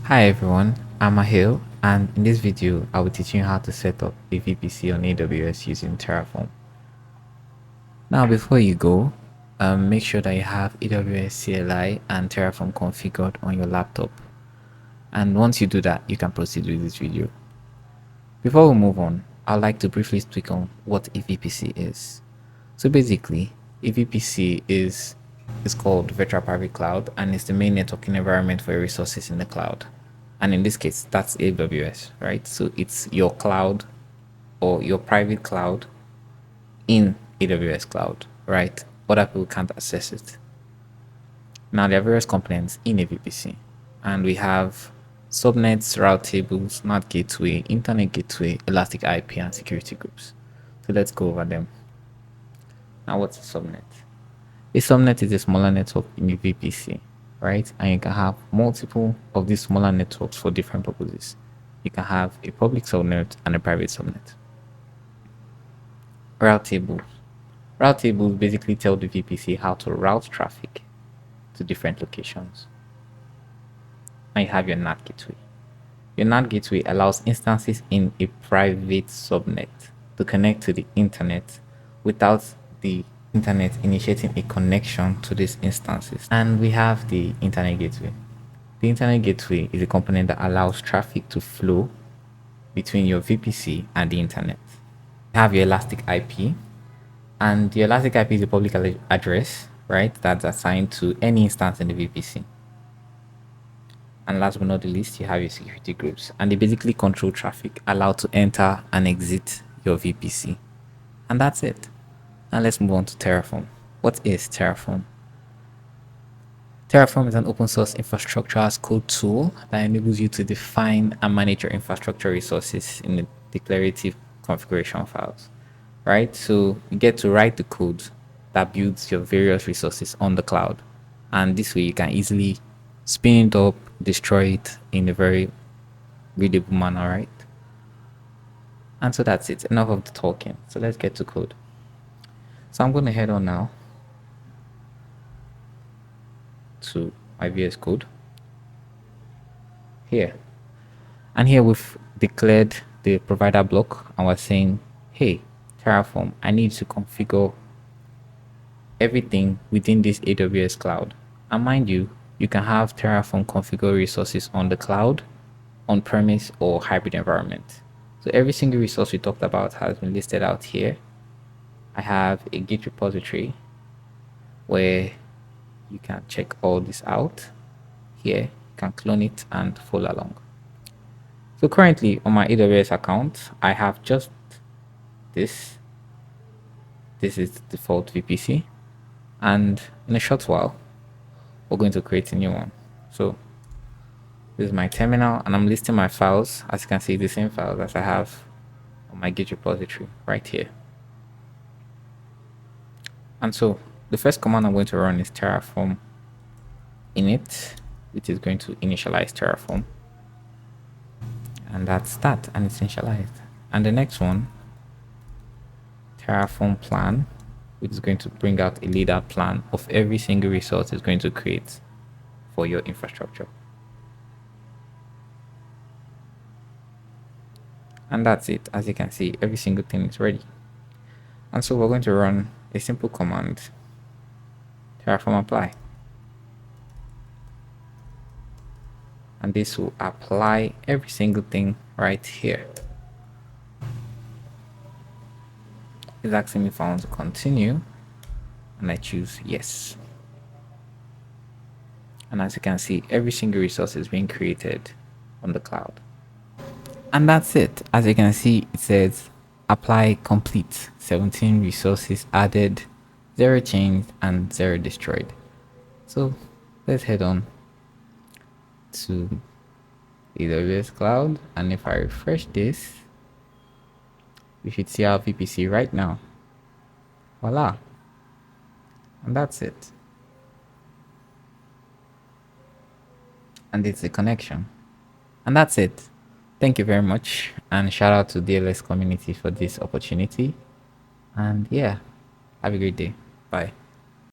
Hi everyone, I'm Ahil, and in this video I will teach you how to set up a VPC on AWS using Terraform. Now before you go, make sure that you have AWS CLI and Terraform configured on your laptop. And once you do that, you can proceed with this video. Before we move on, I'd like to briefly speak on what a VPC is. So basically, a VPC is called Virtual Private Cloud and it's the main networking environment for your resources in the cloud. And in this case, that's AWS, right? So it's your cloud or your private cloud in AWS cloud, right? Other people can't access it. Now there are various components in a VPC, and we have subnets, route tables, NAT gateway, internet gateway, elastic IP, and security groups. So let's go over them. Now, what's a subnet? A subnet is a smaller network in a VPC, right? And you can have multiple of these smaller networks for different purposes. You can have a public subnet and a private subnet. Route tables. Route tables basically tell the VPC how to route traffic to different locations. And you have your NAT gateway. Your NAT gateway allows instances in a private subnet to connect to the internet without the internet initiating a connection to these instances. And we have the internet gateway. The internet gateway is a component that allows traffic to flow between your VPC and the internet. You have your elastic IP, and the elastic IP is a public address, right? That's assigned to any instance in the VPC. And last but not the least, you have your security groups, and they basically control traffic allowed to enter and exit your VPC. And that's it. Now let's move on to Terraform. What is Terraform? Terraform is an open source infrastructure as code tool that enables you to define and manage your infrastructure resources in the declarative configuration files, right? So you get to write the code that builds your various resources on the cloud. And this way you can easily spin it up, destroy it in a very readable manner, right? And so that's it. Enough of the talking. So let's get to code. So I'm going to head on now to my VS Code here. And here we've declared the provider block and we're saying, hey, Terraform, I need to configure everything within this AWS cloud. And mind you, you can have Terraform configure resources on the cloud, on premise, or hybrid environment. So every single resource we talked about has been listed out here. I have a Git repository where you can check all this out. Here, you can clone it and follow along. So currently on my AWS account, I have just this. This is the default VPC. And in a short while, we're going to create a new one. So this is my terminal and I'm listing my files. As you can see, the same files as I have on my Git repository right here. And so the first command I'm going to run is terraform init, which is going to initialize Terraform. And that's that, and it's initialized. And the next one, terraform plan, which is going to bring out a laid out plan of every single resource it's going to create for your infrastructure. And that's it. As you can see, every single thing is ready. And so we're going to run a simple command, terraform apply. And this will apply every single thing right here. It's asking me if I want to continue, and I choose yes. And as you can see, every single resource is being created on the cloud. And that's it. As you can see, it says apply complete, 17 resources added, 0 changed, and 0 destroyed. So let's head on to AWS cloud, and if I refresh this, we should see our VPC right now. Voila. And that's it. And it's a connection. And that's it. Thank you very much, and shout out to DLS community for this opportunity. And yeah, have a great day. Bye.